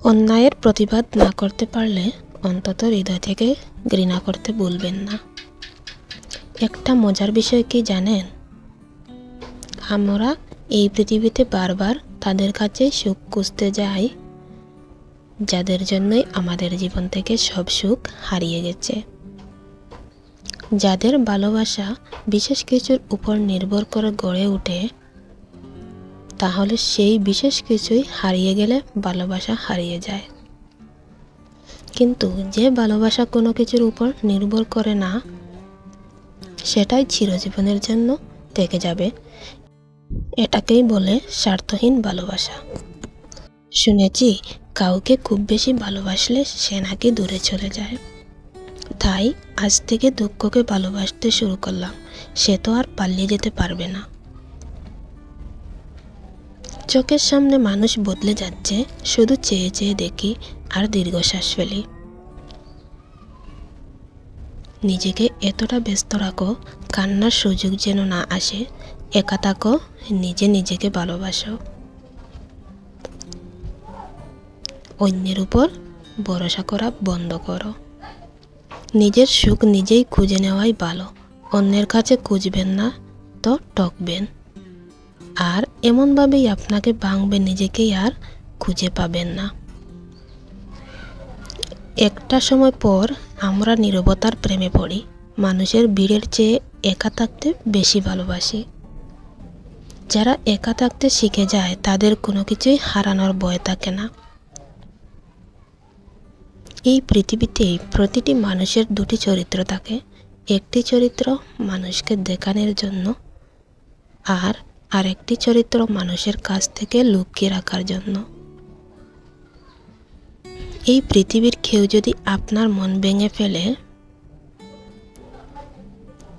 অন্যায়ের প্রতিবাদ না করতে পারলে অন্তত হৃদয় থেকে ঘৃণা করতে ভুলবেন না। একটা মজার বিষয় কি জানেন? আমরা এই পৃথিবীতে বারবার তাদের কাছে সুখ খুঁজতে যাই যাদের জন্যই আমাদের জীবন থেকে সব সুখ হারিয়ে গেছে। যাদের ভালোবাসা বিশেষ কিছুর উপর নির্ভর করে গড়ে ওঠে, তাহলে সেই বিশেষ কিছুই হারিয়ে গেলে ভালোবাসা হারিয়ে যায়। কিন্তু যে ভালোবাসা কোনো কিছুর উপর নির্ভর করে না, সেটাই চিরজীবনের জন্য থেকে যাবে। এটাকেই বলে স্বার্থহীন ভালোবাসা। শুনেছি কাউকে খুব বেশি ভালোবাসলে সে নাকি দূরে চলে যায়। তাই আজ থেকে দুঃখকে ভালোবাসতে শুরু করলাম। সে তো আর পালিয়ে যেতে পারবে না। চোখের সামনে মানুষ বদলে যাচ্ছে, শুধু চেয়ে চেয়ে দেখি আর দীর্ঘশ্বাস ফেলি। নিজেকে এতটা ব্যস্ত রাখো, কান্নার সুযোগ যেন না আসে। একা থাকো, নিজেকে ভালোবাসো। অন্যের উপর ভরসা করা বন্ধ করো। নিজের সুখ নিজেই খুঁজে নেওয়াই ভালো। অন্যের কাছে খুঁজবেন না তো ঠকবেন। আর এমনভাবেই আপনাকে ভাঙবে, নিজেকেই আর খুঁজে পাবেন না। একটা সময় পর আমরা নীরবতার প্রেমে পড়ি। মানুষের ভিড়ের চেয়ে একা থাকতে বেশি ভালোবাসি। যারা একা থাকতে শিখে যায় তাদের কোনো কিছুই হারানোর ভয় থাকে না। এই পৃথিবীতে প্রতিটি মানুষের দুটি চরিত্র থাকে। একটি চরিত্র মানুষকে দেখানোর জন্য, আর আরেকটি চরিত্র মানুষের কাছ থেকে লুকিয়ে রাখার জন্য। এই পৃথিবীর কেউ যদি আপনার মন ভেঙে ফেলে,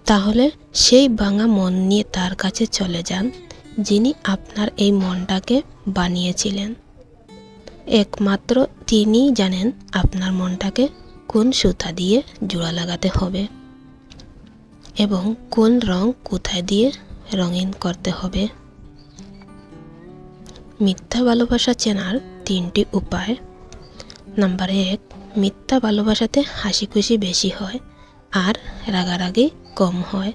তাহলে সেই ভাঙা মন নিয়ে তার কাছে চলে যান, যিনি আপনার এই মনটাকে বানিয়েছিলেন। একমাত্র তিনিই জানেন আপনার মনটাকে কোন সুতা দিয়ে জোড়া লাগাতে হবে এবং কোন রং কোথায় দিয়ে রঙিন করতে হবে। মিথ্যা ভালোবাসা চেনার 3টি উপায়। নাম্বার 1, মিথ্যা ভালোবাসাতে হাসি খুশি বেশি হয় আর রাগারাগি কম হয়।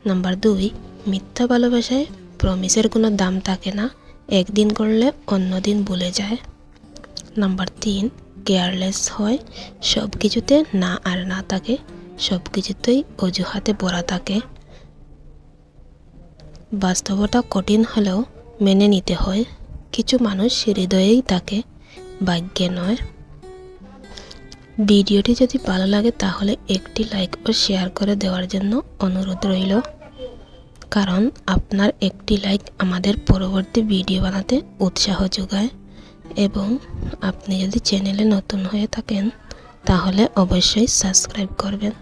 নাম্বার 2, মিথ্যা ভালোবাসায় প্রমিসের কোনো দাম থাকে না, একদিন করলে অন্যদিন ভুলে যায়। নাম্বার 3, কেয়ারলেস হয়, সব কিছুতে না আর না থাকে, সব কিছুতেই অজুহাতে ভরা থাকে। বাস্তবতা কঠিন হলেও মেনে নিতে হয়। কিছু মানুষ হৃদয়েই থাকে, ভাগ্যে নয়। ভিডিওটি যদি ভালো লাগে তাহলে একটি লাইক ও শেয়ার করে দেওয়ার জন্য অনুরোধ রইল, কারণ আপনার একটি লাইক আমাদের পরবর্তী ভিডিও বানাতে উৎসাহ যোগায়। এবং আপনি যদি চ্যানেলে নতুন হয়ে থাকেন তাহলে অবশ্যই সাবস্ক্রাইব করবেন।